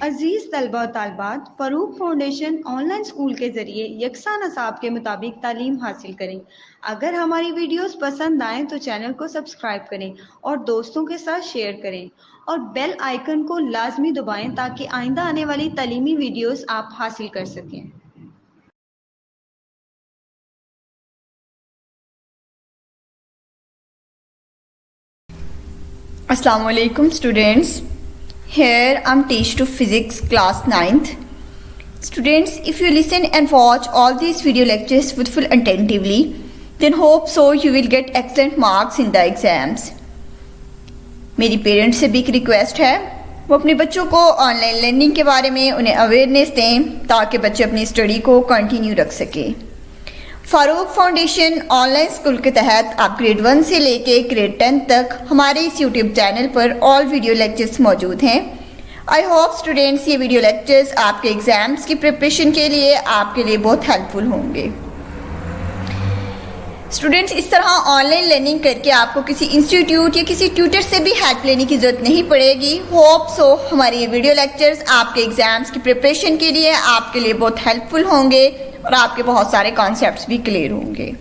अजीज़ तलबा और तालबात, Farooq foundation online school के ज़रिए यकसा नसाब के मुताबिक तालीम हासिल करें। अगर हमारी वीडियोस पसंद आएँ तो चैनल को सब्सक्राइब करें और दोस्तों के साथ शेयर करें और बेल आइकन को लाजमी दबाएं ताकि आइंदा आने वाली तालीमी वीडियोस आप हासिल कर सकें। Assalamu alaikum students. Here I'm teach to physics class 9th. Students, if you listen and watch all these video lectures with full attentively, then hope so you will get excellent marks in the exams. मेरी parents से भी एक request है, वो अपने बच्चों को online learning के बारे में उन्हें अवेयरनेस दें ताकि बच्चे अपनी स्टडी को कंटिन्यू रख सकें। फ़ारूक फाउंडेशन ऑनलाइन स्कूल के तहत आप ग्रेड 1 से लेके ग्रेड 10 तक हमारे इस यूट्यूब चैनल पर ऑल वीडियो लेक्चर्स मौजूद हैं। आई होप स्टूडेंट्स ये वीडियो लेक्चर्स आपके एग्ज़ाम्स की प्रिपरेशन के लिए आपके लिए बहुत हेल्पफुल होंगे। स्टूडेंट्स, इस तरह ऑनलाइन लर्निंग करके आपको किसी इंस्टीट्यूट या किसी ट्यूटर से भी हेल्प लेने की ज़रूरत नहीं पड़ेगी। होप सो हमारे ये वीडियो लेक्चर्स आपके एग्ज़ाम्स की प्रिपरेशन के लिए आपके लिए बहुत हेल्पफुल होंगे और आपके बहुत सारे कॉन्सेप्ट्स भी क्लियर होंगे।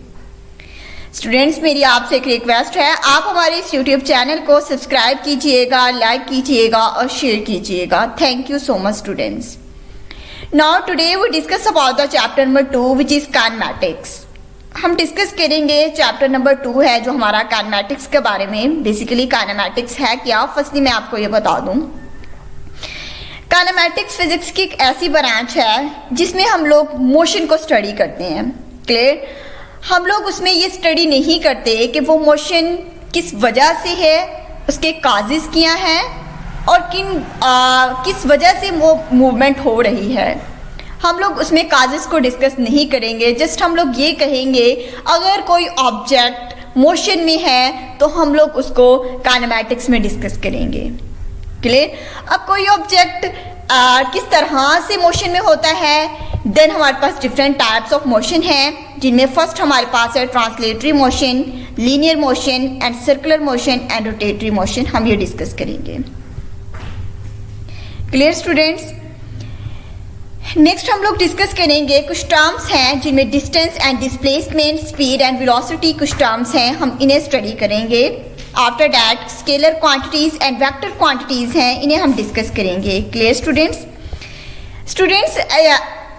स्टूडेंट्स, मेरी आपसे एक रिक्वेस्ट है, आप हमारे इस यूट्यूब चैनल को सब्सक्राइब कीजिएगा, लाइक कीजिएगा और शेयर कीजिएगा। Thank you so much students. Now today we discuss about the chapter number 2 which is kinematics. हम डिस्कस करेंगे चैप्टर नंबर 2 है जो हमारा काइनेमैटिक्स के बारे में। बेसिकली काइनेमैटिक्स है क्या, फर्स्टली मैं आपको ये बता दूं। काइनेमैटिक्स फिजिक्स की एक ऐसी ब्रांच है जिसमें हम लोग मोशन को स्टडी करते हैं। क्लियर? हम लोग उसमें ये स्टडी नहीं करते कि वो मोशन किस वजह से है, उसके काजेस क्या हैं और किस वजह से वो मूवमेंट हो रही है। हम लोग उसमें काजेस को डिस्कस नहीं करेंगे। जस्ट हम लोग ये कहेंगे अगर कोई ऑब्जेक्ट मोशन में है तो हम लोग उसको काइनेमैटिक्स में डिस्कस करेंगे। क्लियर? अब कोई ऑब्जेक्ट किस तरह से मोशन में होता है, देन हमारे पास डिफरेंट टाइप्स ऑफ मोशन हैं जिनमें फर्स्ट हमारे पास है translatory motion, linear motion and circular motion and rotatory motion. हम ये डिस्कस करेंगे। Clear students? नेक्स्ट हम लोग डिस्कस करेंगे कुछ टर्म्स हैं जिनमें distance and displacement, speed and velocity कुछ टर्म्स हैं, हम इन्हें स्टडी करेंगे। After that scalar quantities and vector quantities हैं, इन्हें हम डिस्कस करेंगे। Clear students? स्टूडेंट्स,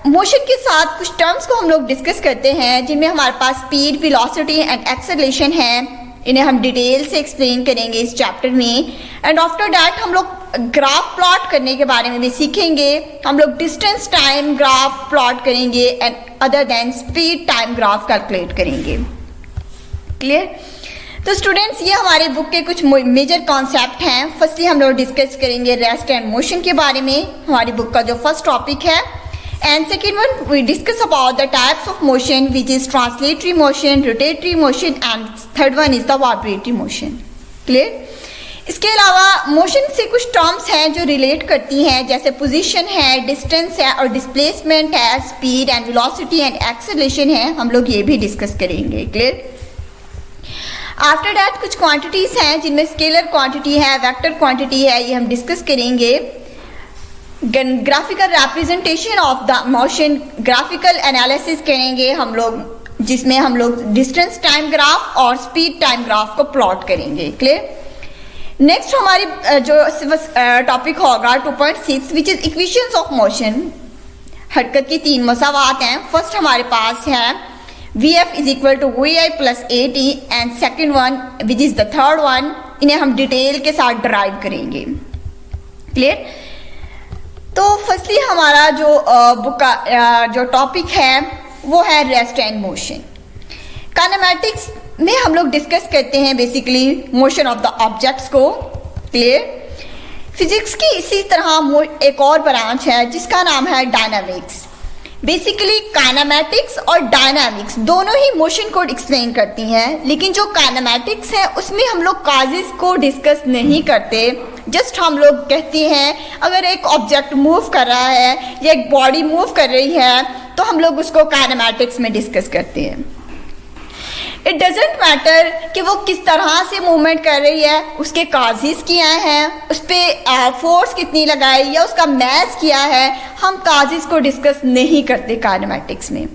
मोशन के साथ कुछ टर्म्स को हम लोग डिस्कस करते हैं जिनमें हमारे पास स्पीड, वेलोसिटी एंड एक्सेलरेशन है। इन्हें हम डिटेल से एक्सप्लेन करेंगे इस चैप्टर में। एंड आफ्टर दैट हम लोग ग्राफ प्लॉट करने के बारे में भी सीखेंगे। हम लोग डिस्टेंस टाइम ग्राफ प्लॉट करेंगे and other than speed time graph calculate करेंगे। क्लियर? तो स्टूडेंट्स, ये हमारे बुक के कुछ मेजर कॉन्सेप्ट हैं। फर्स्टली हम लोग डिस्कस करेंगे रेस्ट एंड मोशन के बारे में, हमारी बुक का जो फर्स्ट टॉपिक है। And second one we discuss about the types of motion which is translatory motion, rotatory motion and third one is the vibratory motion. Clear? इसके अलावा मोशन से कुछ टर्म्स हैं जो रिलेट करती हैं, जैसे पोजीशन है, डिस्टेंस है और डिस्प्लेसमेंट है, speed and velocity and acceleration है, हम लोग ये भी डिस्कस करेंगे। क्लियर? आफ्टर दैट कुछ क्वांटिटीज हैं जिनमें स्केलर क्वांटिटी है, वेक्टर क्वांटिटी है, ये हम डिस्कस करेंगे। Graphical representation of the motion, graphical analysis करेंगे हम लोग, जिसमें हम लोग डिस्टेंस टाइम ग्राफ और स्पीड टाइम ग्राफ को प्लॉट करेंगे। क्लियर? नेक्स्ट हमारी जो टॉपिक होगा 2.6 which is equations of motion. हरकत की 3 मसावात हैं। फर्स्ट हमारे पास है Vf is equal to Vi plus At and second one which is the third one, इन्हें हम डिटेल के साथ डराइव करेंगे। क्लियर? तो फर्स्टली हमारा जो बुक का जो टॉपिक है वो है रेस्ट एंड मोशन। काइनेमैटिक्स में हम लोग डिस्कस करते हैं basically motion of the objects को। क्लियर? फिजिक्स की इसी तरह एक और ब्रांच है जिसका नाम है डायनामिक्स। बेसिकली काइनेमैटिक्स और डायनामिक्स दोनों ही मोशन को एक्सप्लेन करती हैं, लेकिन जो काइनेमैटिक्स है उसमें हम लोग काजेस को डिस्कस नहीं करते। जस्ट हम लोग कहते हैं अगर एक ऑब्जेक्ट मूव कर रहा है या एक बॉडी मूव कर रही है तो हम लोग उसको काइनेमैटिक्स में डिस्कस करते हैं। इट डजेंट मैटर कि वो किस तरह से मूवमेंट कर रही है, उसके काजिज क्या हैं, उस पर फोर्स कितनी लगाई या उसका मैथ क्या है, हम काजिज को डिस्कस नहीं करते काइनेमैटिक्स में।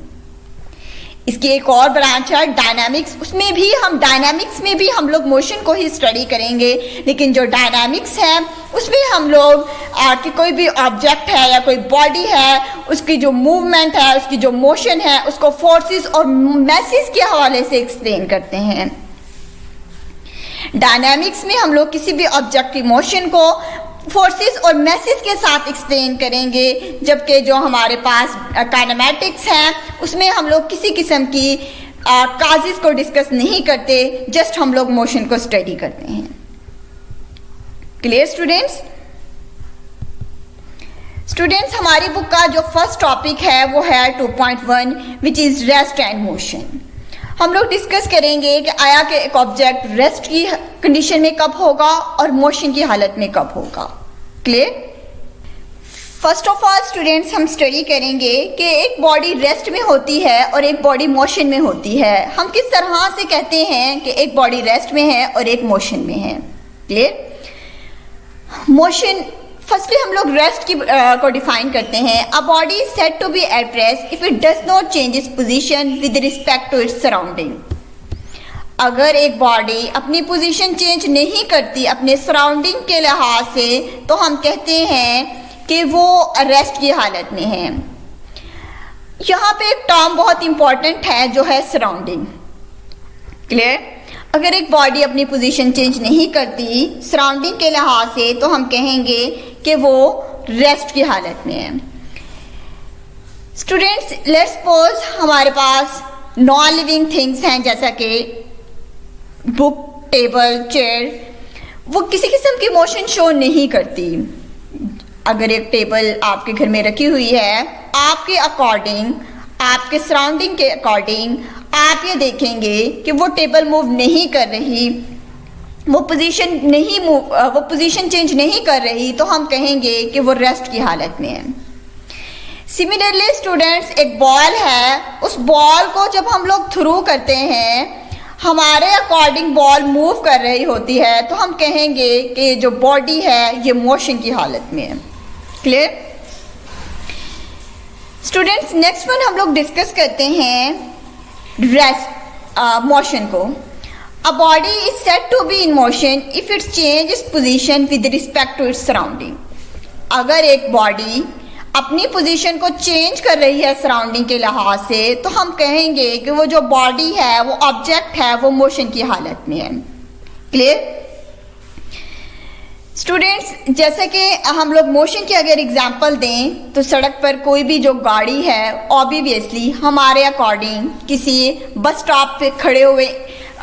इसकी एक और ब्रांच है डायनामिक्स, उसमें भी डायनामिक्स में भी हम लोग मोशन को ही स्टडी करेंगे, लेकिन जो डायनामिक्स है उसमें हम लोग कि कोई भी ऑब्जेक्ट है या कोई बॉडी है, उसकी जो मूवमेंट है, उसकी जो मोशन है, उसको फोर्सेस और मैसेज के हवाले से एक्सप्लेन करते हैं। डायनामिक्स में हम लोग किसी भी ऑब्जेक्ट की मोशन को फोर्सेस और मैसेज के साथ एक्सप्लेन करेंगे, जबकि जो हमारे पास काइनेमैटिक्स है उसमें हम लोग किसी किस्म की काजिज को डिस्कस नहीं करते, जस्ट हम लोग मोशन को स्टडी करते हैं। Clear students? स्टूडेंट्स, हमारी बुक का जो फर्स्ट टॉपिक है वो है 2.1 which is rest and motion. हम लोग डिस्कस करेंगे कि आया कि एक ऑब्जेक्ट रेस्ट की कंडीशन में कब होगा और मोशन की हालत में कब होगा। Clear? First of all students, हम स्टडी करेंगे कि एक बॉडी रेस्ट में होती है और एक बॉडी मोशन में होती है। हम किस तरह से कहते हैं कि एक बॉडी रेस्ट में है और एक मोशन में है। क्लियर? मोशन, फर्स्टली हम लोग रेस्ट की को डिफाइन करते हैं। A body is said to be at rest if it does not change its position with respect to its surrounding. अगर एक बॉडी अपनी पोजीशन चेंज नहीं करती अपने सराउंडिंग के लिहाज से, तो हम कहते हैं कि वो रेस्ट की हालत में है। यहाँ पे एक टर्म बहुत इंपॉर्टेंट है जो है सराउंडिंग। क्लियर? अगर एक बॉडी अपनी पोजीशन चेंज नहीं करती सराउंडिंग के लिहाज से, तो हम कहेंगे कि वो रेस्ट की हालत में है। स्टूडेंट्स, लेट्स सपोज हमारे पास नॉन लिविंग थिंग्स हैं, जैसा कि बुक, टेबल, चेयर, वो किसी किस्म की मोशन शो नहीं करती। अगर एक टेबल आपके घर में रखी हुई है, आपके अकॉर्डिंग, आपके सराउंडिंग के अकॉर्डिंग आप ये देखेंगे कि वो टेबल मूव नहीं कर रही, वो पोजीशन चेंज नहीं कर रही, तो हम कहेंगे कि वो रेस्ट की हालत में है। सिमिलरली स्टूडेंट्स, एक बॉल है, उस बॉल को जब हम लोग थ्रू करते हैं, हमारे अकॉर्डिंग बॉल मूव कर रही होती है, तो हम कहेंगे कि जो बॉडी है ये मोशन की हालत में है। क्लियर? स्टूडेंट्स, नेक्स्ट वन हम लोग डिस्कस करते हैं रेस्ट मोशन को। A body is said to be in motion if it changes position with respect to its surrounding. अगर एक बॉडी अपनी पोजीशन को चेंज कर रही है सराउंडिंग के लिहाज से, तो हम कहेंगे कि वो जो बॉडी है, वो ऑब्जेक्ट है, वो मोशन की हालत में है। क्लियर? स्टूडेंट्स, जैसे कि हम लोग मोशन की अगर एग्जांपल दें, तो सड़क पर कोई भी जो गाड़ी है, ऑब्वियसली हमारे अकॉर्डिंग किसी बस स्टॉप पे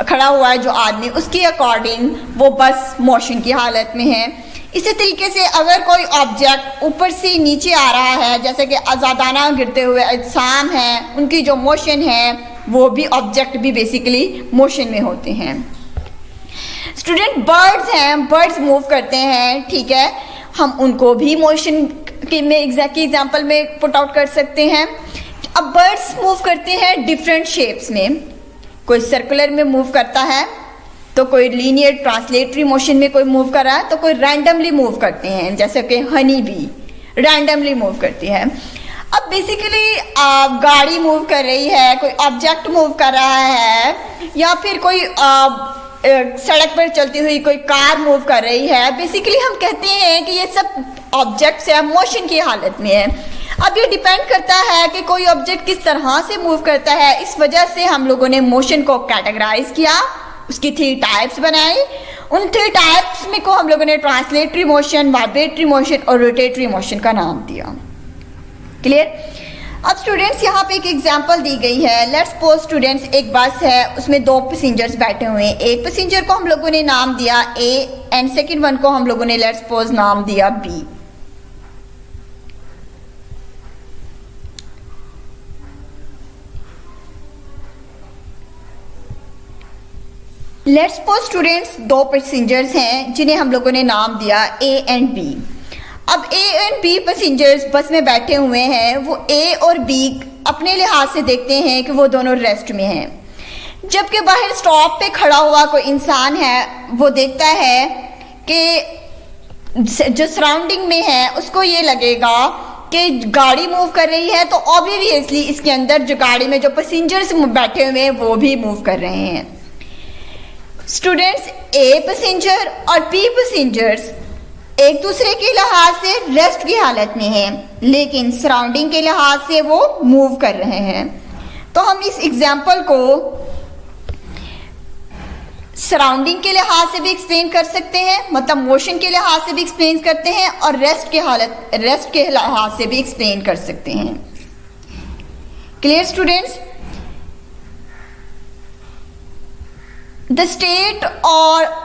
खड़ा हुआ है जो आदमी, उसके अकॉर्डिंग वो बस मोशन की हालत में है। इसी तरीके से अगर कोई ऑब्जेक्ट ऊपर से नीचे आ रहा है, जैसे कि आज़ादाना गिरते हुए अजसाम हैं, उनकी जो मोशन है वो भी ऑब्जेक्ट भी बेसिकली मोशन में होते हैं। स्टूडेंट, बर्ड्स हैं, बर्ड्स मूव करते हैं, ठीक है, हम उनको भी मोशन के में एग्जाम्पल में पुट आउट कर सकते हैं। अब बर्ड्स मूव करते हैं डिफरेंट शेप्स में, कोई सर्कुलर में मूव करता है, तो कोई लीनियर ट्रांसलेटरी मोशन में कोई मूव कर रहा है, तो कोई रैंडमली मूव करते हैं, जैसे कि हनी बी रैंडमली मूव करती है। अब बेसिकली गाड़ी मूव कर रही है, कोई ऑब्जेक्ट मूव कर रहा है, या फिर कोई सड़क पर चलती हुई कोई कार मूव कर रही है, बेसिकली हम कहते हैं कि ये सब ऑब्जेक्ट्स है मोशन की हालत में है। अब ये डिपेंड करता है कि कोई ऑब्जेक्ट किस तरह से मूव करता है, इस वजह से हम लोगों ने मोशन को कैटेगराइज किया, उसकी 3 टाइप्स बनाई। उन 3 टाइप्स में को हम लोगों ने ट्रांसलेटरी मोशन, वाइब्रेटरी मोशन और रोटेटरी मोशन का नाम दिया। क्लियर? अब स्टूडेंट्स, यहाँ पे एक एग्जांपल दी गई है। लेट्स सपोज स्टूडेंट्स, एक बस है, उसमें 2 पैसेंजर्स बैठे हुए हैं। एक पैसेंजर को हम लोगों ने नाम दिया ए एंड सेकंड वन को हम लोगों ने लेट्स सपोज नाम दिया बी। लेट्स सपोज स्टूडेंट्स, 2 पैसेंजर्स हैं जिन्हें हम लोगों ने नाम दिया ए एंड बी। अब ए एंड बी पैसेंजर्स बस में बैठे हुए हैं, वो ए और बी अपने लिहाज से देखते हैं कि वो दोनों रेस्ट में हैं, जबकि बाहर स्टॉप पे खड़ा हुआ कोई इंसान है, वो देखता है कि जो सराउंडिंग में है उसको ये लगेगा कि गाड़ी मूव कर रही है, तो ऑब्वियसली इसके अंदर जो गाड़ी में जो पैसेंजर्स बैठे हुए हैं वो भी मूव कर रहे हैं। स्टूडेंट्स, ए पैसेंजर और बी पैसेंजर्स एक दूसरे के लिहाज से रेस्ट की हालत में हैं, लेकिन सराउंडिंग के लिहाज से वो मूव कर रहे हैं। तो हम इस एग्जाम्पल को सराउंडिंग के लिहाज से भी एक्सप्लेन कर सकते हैं, मतलब मोशन के लिहाज से भी एक्सप्लेन करते हैं, और रेस्ट के लिहाज से भी एक्सप्लेन कर सकते हैं। Clear students? द स्टेट और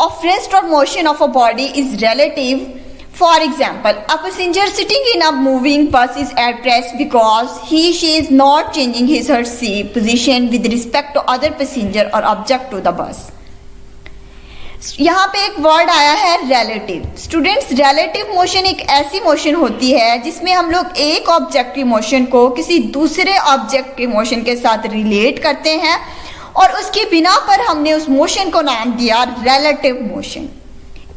of rest or motion of a body is relative. For example, a passenger sitting in a moving bus is at rest because she is not changing his or her seat position with respect to other passenger or object to the bus. यहाँ पे एक word आया है relative. Students, relative motion एक ऐसी motion होती है जिसमें हम लोग एक ऑब्जेक्ट की मोशन को किसी दूसरे ऑब्जेक्ट के मोशन के साथ रिलेट करते हैं और उसकी बिना पर हमने उस मोशन को नाम दिया रिलेटिव मोशन।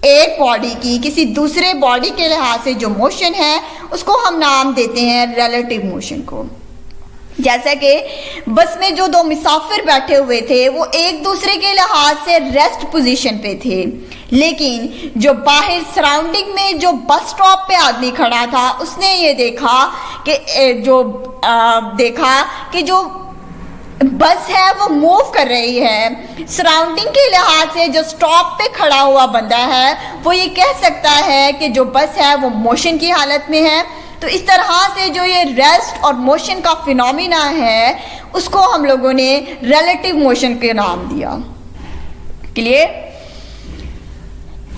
एक बॉडी की किसी दूसरे बॉडी के लिहाज से जो मोशन है उसको हम नाम देते हैं रिलेटिव मोशन को। जैसा कि बस में जो दो मुसाफिर बैठे हुए थे वो एक दूसरे के लिहाज से रेस्ट पोजीशन पे थे, लेकिन जो बाहर सराउंडिंग में जो बस स्टॉप पे आदमी खड़ा था उसने ये देखा कि जो बस है वो मूव कर रही है। सराउंडिंग के लिहाज से जो स्टॉप पे खड़ा हुआ बंदा है वो ये कह सकता है कि जो बस है वो मोशन की हालत में है। तो इस तरह से जो ये रेस्ट और मोशन का फिनोमिना है उसको हम लोगों ने रिलेटिव मोशन के नाम दिया। क्लियर?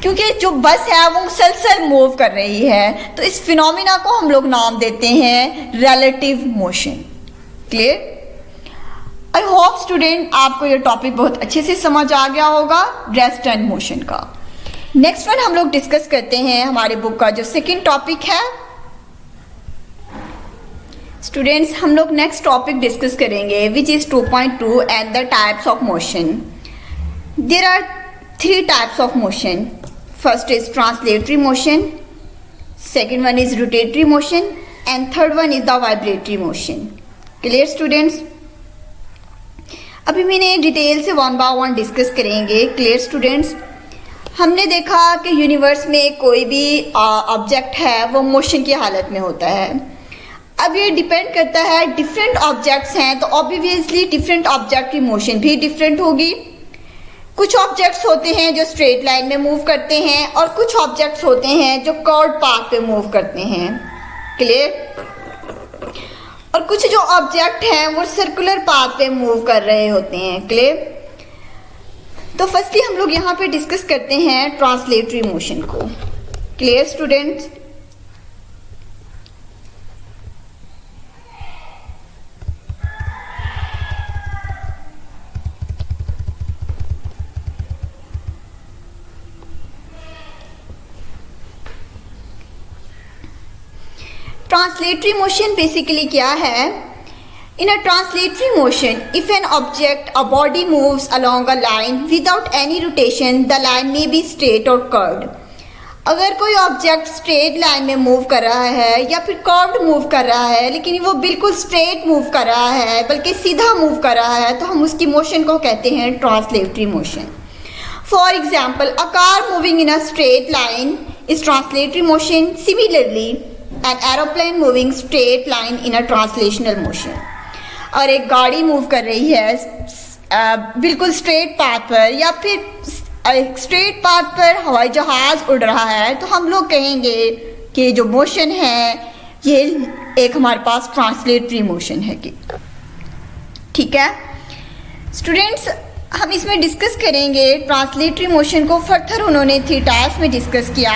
क्योंकि जो बस है वो मुसलसल मूव कर रही है, तो इस फिनोमिना को हम लोग नाम देते हैं relative motion. Clear? I hope student आपको ये टॉपिक बहुत अच्छे से समझ आ गया होगा रेस्ट एंड मोशन का। नेक्स्ट वन हम लोग डिस्कस करते हैं हमारे बुक का जो सेकंड टॉपिक है। स्टूडेंट्स, हम लोग नेक्स्ट टॉपिक डिस्कस करेंगे which is 2.2 and the types of motion. There are 3 types of motion. First is translatory motion, second one is rotatory motion and third one is the vibratory motion. Clear students? अभी मैंने detail से 1 by 1 discuss करेंगे। Clear students? हमने देखा कि universe में कोई भी ऑब्जेक्ट है वो मोशन की हालत में होता है। अब ये डिपेंड करता है, डिफरेंट ऑब्जेक्ट्स हैं तो ऑब्वियसली डिफरेंट ऑब्जेक्ट की मोशन भी डिफरेंट होगी। कुछ ऑब्जेक्ट्स होते हैं जो स्ट्रेट लाइन में मूव करते हैं और कुछ ऑब्जेक्ट्स होते हैं जो कर्व्ड पाथ पे मूव करते हैं। क्लियर? और कुछ जो ऑब्जेक्ट हैं वो सर्कुलर पाथ पे मूव कर रहे होते हैं। क्लियर? तो फर्स्टली हम लोग यहाँ पे डिस्कस करते हैं ट्रांसलेटरी मोशन को। Clear students? Translatory motion basically क्या है? In a translatory motion, if an object, a body moves along a line without any rotation, the line may be straight or curved. अगर कोई object straight line में move कर रहा है या फिर कर्व्ड मूव कर रहा है, लेकिन वो बिल्कुल स्ट्रेट मूव कर रहा है बल्कि सीधा मूव कर रहा है, तो हम उसकी मोशन को कहते हैं translatory motion. For example, a car moving in a straight line is translatory motion. Similarly, an aeroplane moving straight line in a translational motion. और एक गाड़ी मूव कर रही है बिल्कुल स्ट्रेट पाथ पर या फिर एक स्ट्रेट पाथ पर हवाई जहाज उड़ रहा है, तो हम लोग कहेंगे कि जो मोशन है ये एक हमारे पास ट्रांसलेटरी मोशन है। कि ठीक है स्टूडेंट्स, हम इसमें डिस्कस करेंगे ट्रांसलेटरी मोशन को। फर्दर उन्होंने 3 टाइप्स में डिस्कस किया,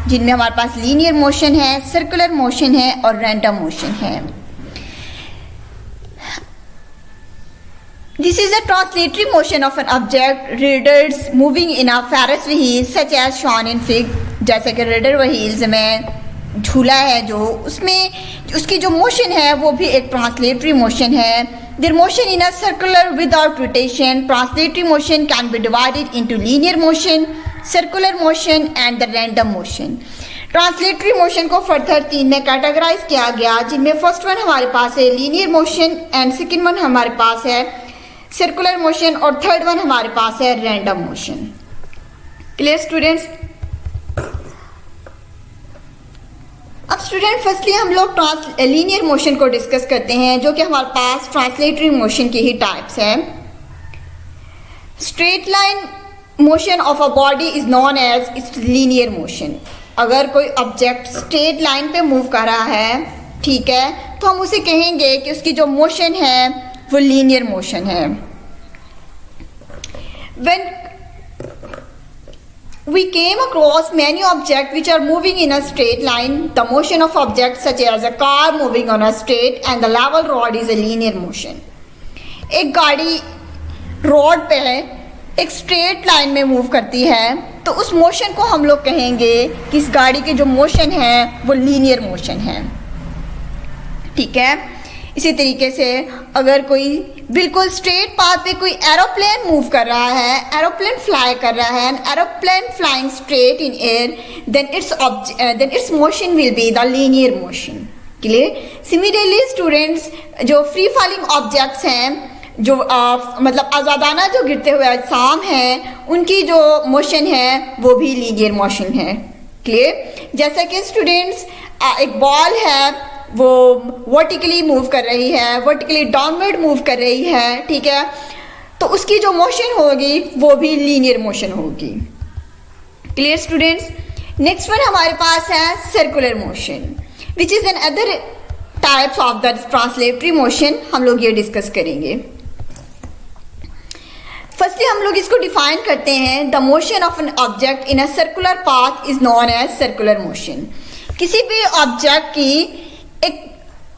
जिनमें हमारे पास लीनियर मोशन है, सर्कुलर मोशन है और रैंडम मोशन है। This is a translatory motion of an object riders moving in a Ferris wheel such as shown in fig. जैसे कि रेडर व्हील्स में झूला है जो उसमें उसकी जो मोशन है वो भी एक ट्रांसलेटरी मोशन है। their motion in a circular without rotation. Translatory motion can be divided into linear motion, circular motion and the random motion. Translatory motion को फर्दर 3 में कैटेगराइज किया गया, जिनमें फर्स्ट वन हमारे पास है linear motion and second one हमारे पास है सर्कुलर मोशन और थर्ड वन हमारे पास है रैंडम मोशन। Clear students? अब स्टूडेंट फर्स्टली हम लोग लीनियर मोशन को डिस्कस करते हैं, जो कि हमारे पास ट्रांसलेटरी मोशन की ही टाइप्स है। Straight line motion of a body is known as its linear motion. अगर कोई ऑब्जेक्ट स्ट्रेट लाइन पे मूव कर रहा है, ठीक है, तो हम उसे कहेंगे कि उसकी जो मोशन है वो लीनियर मोशन है। When we came across many objects which are moving in a straight line, the motion of objects such as a car moving on a straight and the level rod is a linear motion. एक गाड़ी road पे एक straight line में move करती है, तो उस motion को हम लोग कहेंगे कि इस गाड़ी की जो मोशन है वो लीनियर मोशन है, ठीक है। इसी तरीके से अगर कोई बिल्कुल स्ट्रेट पाथ पे कोई एरोप्लेन मूव कर रहा है, एरोप्लेन फ्लाई कर रहा है, aeroplane flying straight in air, then its motion will be the linear motion. Clear? Similarly students, जो फ्री फॉलिंग ऑब्जेक्ट्स हैं, जो मतलब आज़ादाना जो गिरते हुए अजसाम हैं, उनकी जो मोशन है वो भी लीनियर मोशन है। क्लियर? जैसा कि स्टूडेंट्स एक बॉल है वो वर्टिकली मूव कर रही है, वर्टिकली डाउनवर्ड मूव कर रही है, ठीक है, तो उसकी जो मोशन होगी वो भी लीनियर मोशन होगी। Clear students? नेक्स्ट वन हमारे पास है circular motion, which is an other types of the translatory motion. हम लोग ये डिस्कस करेंगे। फर्स्टली हम लोग इसको डिफाइन करते हैं। The motion of an object in a circular path is known as circular motion. किसी भी ऑब्जेक्ट की एक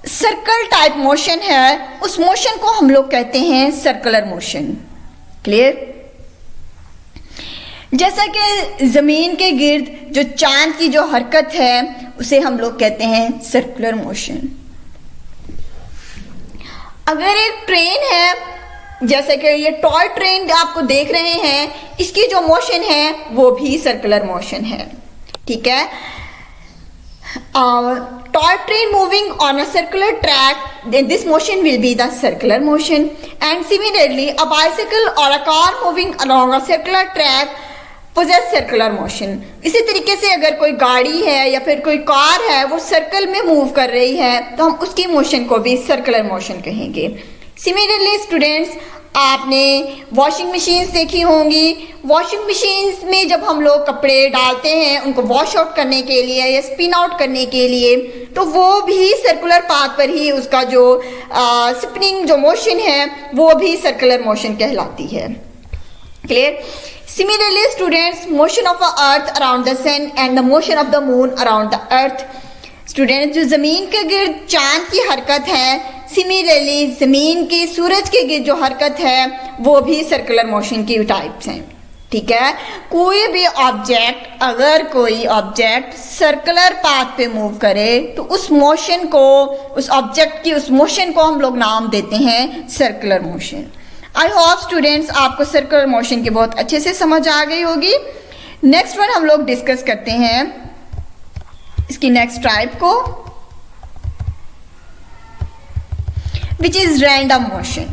सर्कल टाइप मोशन है, उस मोशन को हम लोग कहते हैं सर्कुलर मोशन। क्लियर? जैसा कि जमीन के गिर्द जो चांद की जो हरकत है उसे हम लोग कहते हैं सर्कुलर मोशन। अगर एक ट्रेन है, जैसे कि ये टॉय ट्रेन आपको देख रहे हैं, इसकी जो मोशन है वो भी सर्कुलर मोशन है, ठीक है। Toy train moving on a circular track, then this motion will be the circular motion. And similarly, a bicycle or a car moving along a circular track possess circular motion. इसी तरीके से अगर कोई गाड़ी है या फिर कोई कार है वो सर्कल में मूव कर रही है, तो हम उसकी मोशन को भी सर्कुलर मोशन कहेंगे। सिमिलरली स्टूडेंट्स, आपने वॉशिंग मशीन्स देखी होंगी। वॉशिंग मशीन्स में जब हम लोग कपड़े डालते हैं उनको वॉश आउट करने के लिए या स्पिन आउट करने के लिए, तो वो भी सर्कुलर पाथ पर ही उसका जो स्पिनिंग जो मोशन है वो भी सर्कुलर मोशन कहलाती है। Clear? Similarly students, motion of the earth around the sun and the motion of the moon around the earth. Students, जो जमीन के गिर्द चांद की हरकत है, सिमिलरली जमीन की सूरज के गिर्द जो हरकत है वो भी सर्कुलर मोशन की टाइप्स हैं, ठीक है। कोई भी ऑब्जेक्ट, अगर कोई ऑब्जेक्ट सर्कुलर पाथ पे मूव करे तो उस मोशन को, उस ऑब्जेक्ट की उस मोशन को हम लोग नाम देते हैं circular motion. I hope students आपको सर्कुलर मोशन की बहुत अच्छे से समझ आ गई होगी। नेक्स्ट वन हम लोग डिस्कस करते हैं इसकी नेक्स्ट टाइप को, which is random motion.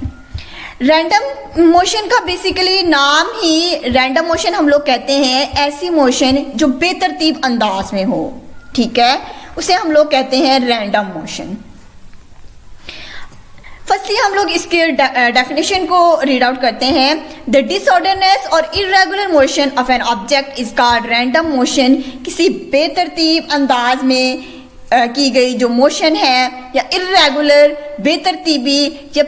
Random motion का बेसिकली नाम ही रैंडम मोशन हम लोग कहते हैं ऐसी मोशन जो बेतरतीब अंदाज में हो, ठीक है, उसे हम लोग कहते हैं रैंडम मोशन। फर्स्टली हम लोग इसके डेफिनेशन को रीड आउट करते हैं। द डिसऑर्डरनेस और irregular motion of an object is called random motion. किसी बेतरतीब अंदाज में की गई जो मोशन है या इरेगुलर बेतरतीबी या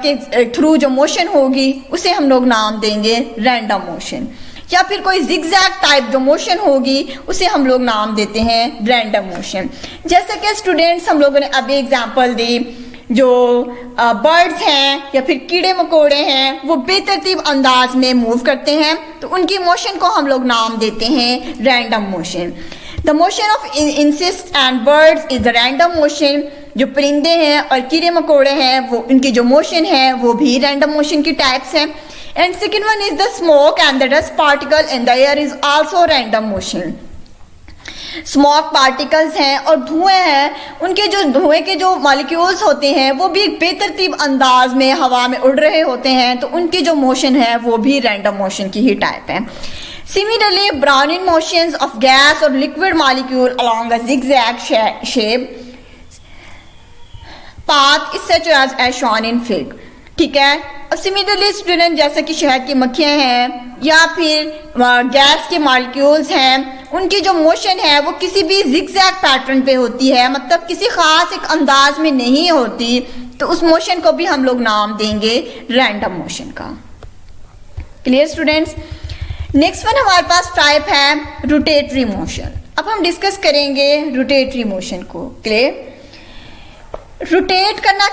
के थ्रू जो मोशन होगी उसे हम लोग नाम देंगे रैंडम मोशन। या फिर कोई जिगजैग टाइप जो मोशन होगी उसे हम लोग नाम देते हैं रैंडम मोशन। जैसा कि स्टूडेंट्स हम लोगों ने अभी एग्जांपल दी, जो बर्ड्स हैं या फिर कीड़े मकोड़े हैं वो बेतरतीब अंदाज में मूव करते हैं, तो उनकी मोशन को हम लोग नाम देते हैं random motion. The motion of insects and birds is the random motion. जो परिंदे हैं और कीड़े मकोड़े हैं वो उनकी जो मोशन है वो भी रैंडम मोशन की टाइप्स हैं। And second one is the smoke and the dust particle in the air is also random motion. Smoke particles हैं और धुएं हैं, उनके जो धुएं के जो मॉलिक्यूल्स होते हैं वो भी बेतरतीब अंदाज में हवा में उड़ रहे होते हैं, तो उनकी जो मोशन है वो भी रैंडम मोशन की ही टाइप है। Similarly browning motions of gas और liquid molecule along a zigzag shape path is such as shown in fig. ठीक है, और सिमिलरली स्टूडेंट जैसे कि शहद की मक्खियां हैं या फिर गैस के मॉलिक्यूल्स हैं, उनकी जो मोशन है वो किसी भी जिगजैग पैटर्न पे होती है, मतलब किसी खास एक अंदाज में नहीं होती, तो उस मोशन को भी हम लोग नाम देंगे रैंडम मोशन का। Clear students? नेक्स्ट वन हमारे पास टाइप है रोटेटरी मोशन। अब हम डिस्कस करेंगे रोटेटरी मोशन को। क्लियर? रोटेट करना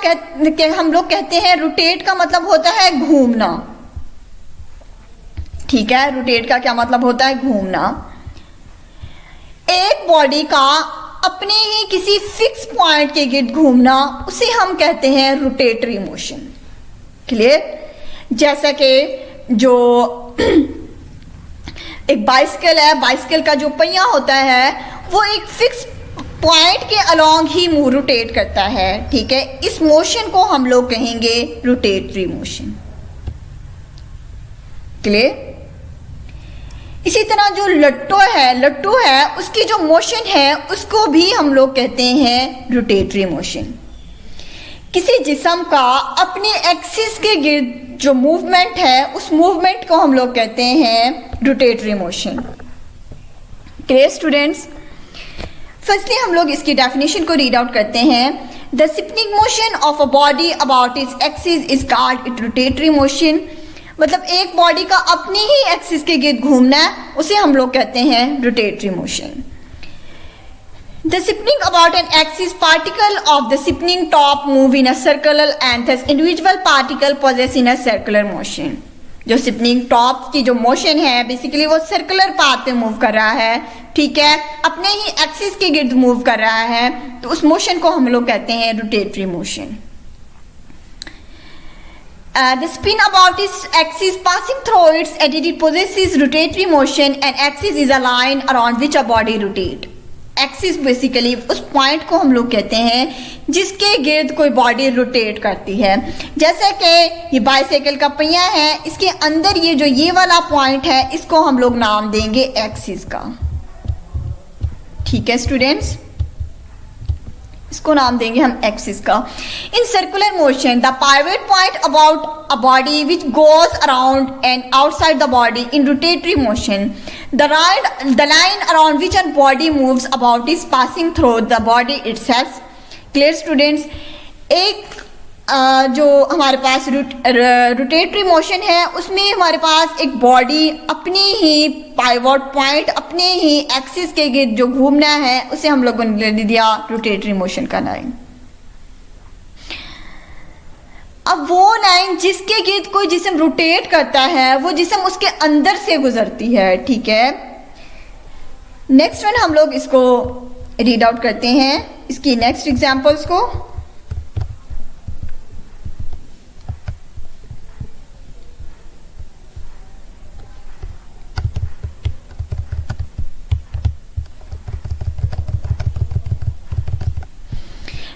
हम लोग कहते हैं, रोटेट का मतलब होता है घूमना। ठीक है, रोटेट का क्या मतलब होता है? घूमना। एक बॉडी का अपने ही किसी फिक्स पॉइंट के गिर्द घूमना, उसे हम कहते हैं रोटेटरी मोशन। क्लियर? जैसा कि जो एक बाइसिकल है, बाइसिकल का जो पहिया होता है वो एक फिक्स पॉइंट के अलोंग ही रोटेट करता है। ठीक है, इस मोशन को हम लोग कहेंगे रोटेटरी मोशन। क्लियर? इसी तरह जो लट्टू है उसकी जो मोशन है उसको भी हम लोग कहते हैं रोटेटरी मोशन। किसी जिस्म का अपने एक्सिस के गिर्द जो मूवमेंट है उस मूवमेंट को हम लोग कहते हैं rotatory motion. Clear students? Firstly हम लोग इसकी डेफिनेशन को रीड आउट करते हैं। The spinning motion of a body about its axis is called it rotatory motion. मतलब एक बॉडी का अपनी ही एक्सिस के गिर्द घूमना है, उसे हम लोग कहते हैं rotatory motion. The spinning about an axis particle of the spinning top move in a circular and thus individual particle possess in a circular motion. जो स्पिनिंग टॉप की जो मोशन है बेसिकली वो सर्कुलर पाथ पे move कर रहा है। ठीक है, अपने ही एक्सिस के गिर्द मूव कर रहा है, तो उस मोशन को हम लोग कहते हैं rotatory motion. The spin about its axis passing through its edge possesses rotatory motion and axis is a line around which a body rotate. Axis basically उस पॉइंट को हम लोग कहते हैं जिसके गिर्द कोई बॉडी रोटेट करती है। जैसे कि ये बाइसाइकिल का पहिया है, इसके अंदर ये जो ये वाला पॉइंट है इसको हम लोग नाम देंगे एक्सिस का। ठीक है स्टूडेंट्स, इसको नाम देंगे हम एक्सिस का। In circular motion the pivot point about a body which goes around and outside the body in rotatory motion the line around which a body moves about is passing through the body itself. Clear students? एक जो हमारे पास rotatory motion है उसमें हमारे पास एक body अपनी ही pivot point अपने ही एक्सिस के गिर्द जो घूमना है उसे हम लोगों ने दे दिया रोटेटरी मोशन का लाइन। अब वो लाइन जिसके गिर्द कोई जिस्म रोटेट करता है वो जिस्म उसके अंदर से गुजरती है। ठीक है, नेक्स्ट वन हम लोग इसको रीड आउट करते हैं, इसकी नेक्स्ट एग्जांपल्स को।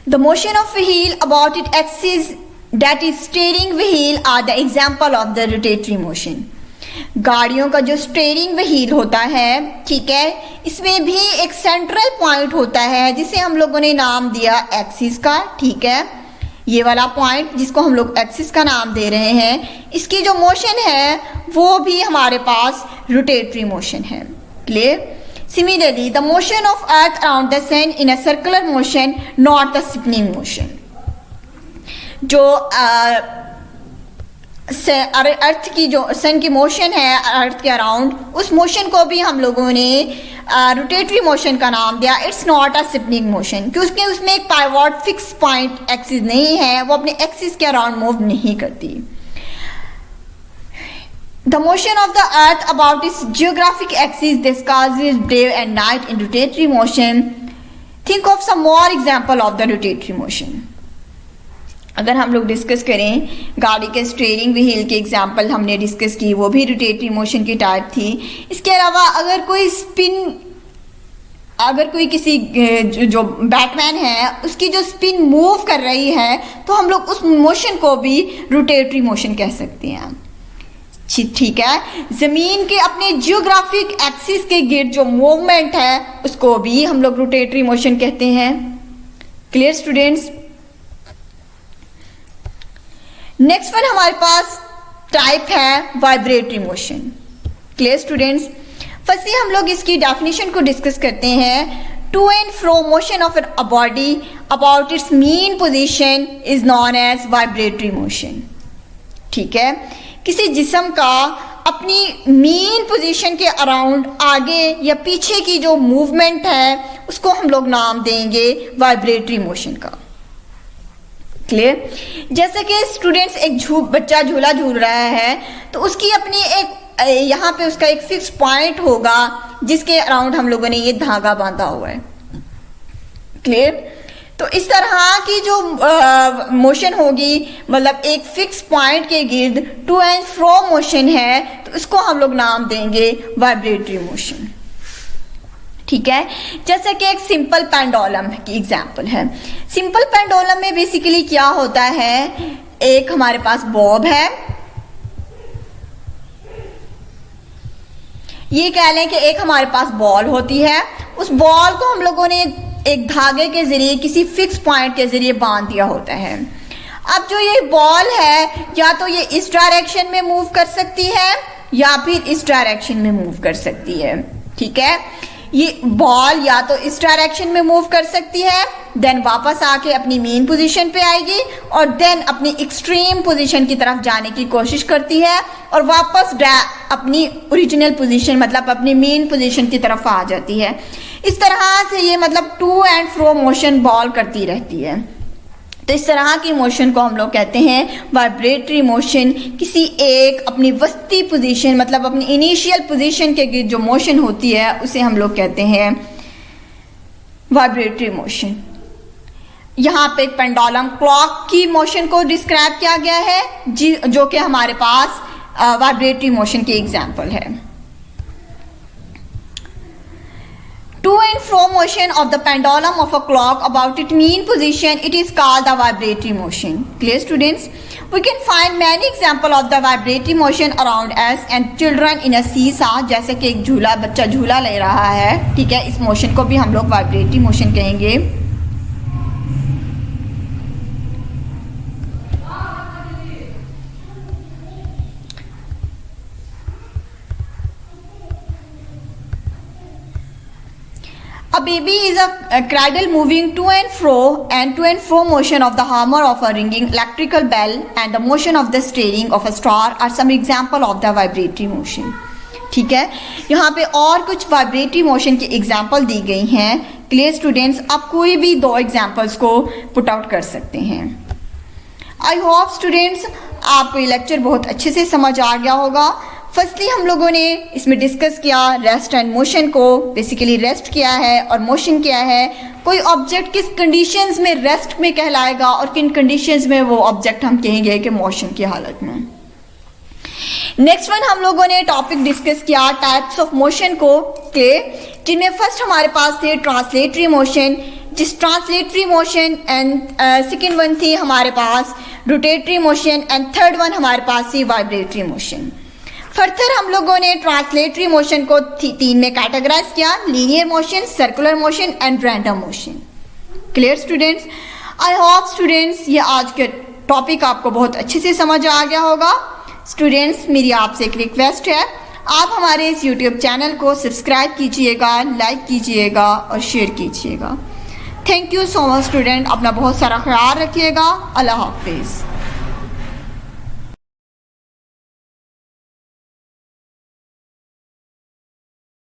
The motion of wheel about its axis, that is steering wheel, are the example of the rotatory motion. गाड़ियों का जो स्टीयरिंग व्हील होता है, ठीक है, इसमें भी एक सेंट्रल पॉइंट होता है जिसे हम लोगों ने नाम दिया एक्सिस का। ठीक है, ये वाला पॉइंट जिसको हम लोग एक्सिस का नाम दे रहे हैं, इसकी जो मोशन है वो भी हमारे पास रोटेटरी मोशन है। Clear? Similarly, the motion of Earth around the Sun in a circular motion, not the spinning motion. जो अर्थ की जो सन की मोशन है अर्थ के अराउंड, उस मोशन को भी हम लोगों ने रोटेटरी मोशन का नाम दिया। It's not a spinning motion, क्योंकि उसमें एक पाइवट फिक्स पॉइंट एक्सिस नहीं है, वो अपने एक्सिस के अराउंड मूव नहीं करती। The motion of the earth about its geographic axis, this causes day and night in rotatory motion. Think of some more example of the rotatory motion. अगर हम लोग डिस्कस करें गाड़ी के स्टीयरिंग व्हील के example हमने डिस्कस की, वो भी रोटेटरी मोशन की टाइप थी। इसके अलावा अगर कोई किसी जो बैटमैन है उसकी जो स्पिन मूव कर रही है तो हम लोग उस मोशन को भी रोटेटरी मोशन कह सकते हैं। ठीक है, जमीन के अपने जियोग्राफिक एक्सिस के गिर्द जो मूवमेंट है उसको भी हम लोग रोटेटरी मोशन कहते हैं। Clear students? नेक्स्ट वन हमारे पास टाइप है vibratory motion. Clear students? Firstly हम लोग इसकी डेफिनेशन को डिस्कस करते हैं। To and fro motion of a body about its mean position is known as vibratory motion. ठीक है, किसी जिस्म का अपनी मीन पोजीशन के अराउंड आगे या पीछे की जो मूवमेंट है उसको हम लोग नाम देंगे वाइब्रेटरी मोशन का। क्लियर? जैसे कि स्टूडेंट्स एक बच्चा झूला झूल रहा है तो उसकी अपनी एक यहाँ पे उसका एक फिक्स पॉइंट होगा जिसके अराउंड हम लोगों ने ये धागा बांधा हुआ है। क्लियर? तो इस तरह की जो मोशन होगी, मतलब एक फिक्स पॉइंट के गिर्द टू एंड फ्रो मोशन है तो इसको हम लोग नाम देंगे वाइब्रेटरी मोशन। ठीक है, जैसे कि एक सिंपल पेंडुलम की एग्जांपल है। सिंपल पेंडुलम में बेसिकली क्या होता है, एक हमारे पास बॉब है, ये कह लें कि एक हमारे पास बॉल होती है, उस बॉल को हम लोगों ने एक धागे के जरिए किसी फिक्स पॉइंट के जरिए बांध दिया होता है। अब जो ये बॉल है या तो ये इस डायरेक्शन में मूव कर सकती है या फिर इस डायरेक्शन में मूव कर सकती है। ठीक है, ये बॉल या तो इस डायरेक्शन में मूव कर सकती है, देन वापस आके अपनी मेन पोजीशन पे आएगी और देन अपनी एक्सट्रीम पोजीशन की तरफ जाने की कोशिश करती है और वापस अपनी ओरिजिनल पोजीशन मतलब अपनी मेन पोजीशन की तरफ आ जाती है। इस तरह से ये मतलब to and fro motion ball करती रहती है। तो इस तरह की मोशन को हम लोग कहते हैं वाइब्रेटरी मोशन। किसी एक अपनी वस्ती पोजीशन मतलब अपनी इनिशियल पोजीशन के गिर्द जो मोशन होती है उसे हम लोग कहते हैं वाइब्रेटरी मोशन। यहाँ पे एक पेंडुलम क्लॉक की मोशन को डिस्क्राइब किया गया है जो कि हमारे पास वाइब्रेटरी मोशन की एग्जाम्पल है। To and fro motion of the pendulum of a clock about its mean position, it is called the vibratory motion. Clear students? We can find many examples of the vibratory motion around us and children in a seesaw. जैसे कि एक झूला, बच्चा झूला ले रहा है, ठीक है, इस मोशन को भी हम लोग वाइब्रेटरी मोशन कहेंगे। A baby is a cradle moving to and fro motion of the hammer of a ringing electrical bell and the motion of the steering of a star are some example of the vibratory motion. ठीक है, यहाँ पे और कुछ vibratory motion की example दी गई हैं। Clear students? आप कोई भी दो एग्जाम्पल्स को पुट आउट कर सकते हैं। आई होप स्टूडेंट्स आपको ये लेक्चर बहुत अच्छे से समझ आ गया होगा। फर्स्टली हम लोगों ने इसमें डिस्कस किया रेस्ट एंड मोशन को। बेसिकली रेस्ट क्या है और मोशन क्या है, कोई ऑब्जेक्ट किस कंडीशंस में रेस्ट में कहलाएगा और किन कंडीशंस में वो ऑब्जेक्ट हम कहेंगे कि मोशन की हालत में। नेक्स्ट वन हम लोगों ने टॉपिक डिस्कस किया टाइप्स ऑफ मोशन को के, जिनमें फर्स्ट हमारे पास थे ट्रांसलेटरी मोशन, जिस translatory motion and second one थी हमारे पास rotatory motion and third one हमारे पास थी वाइब्रेटरी मोशन। फर्दर हम लोगों ने ट्रांसलेटरी मोशन को तीन में कैटेगराइज किया, linear motion, circular motion and random motion. Clear students? I hope students ये आज के टॉपिक आपको बहुत अच्छे से समझ आ गया होगा। स्टूडेंट्स मेरी आपसे एक रिक्वेस्ट है, आप हमारे इस यूट्यूब चैनल को सब्सक्राइब कीजिएगा, लाइक कीजिएगा और शेयर कीजिएगा। Thank you so much student, अपना बहुत सारा ख्याल रखिएगा। अल्लाह हाफिज़।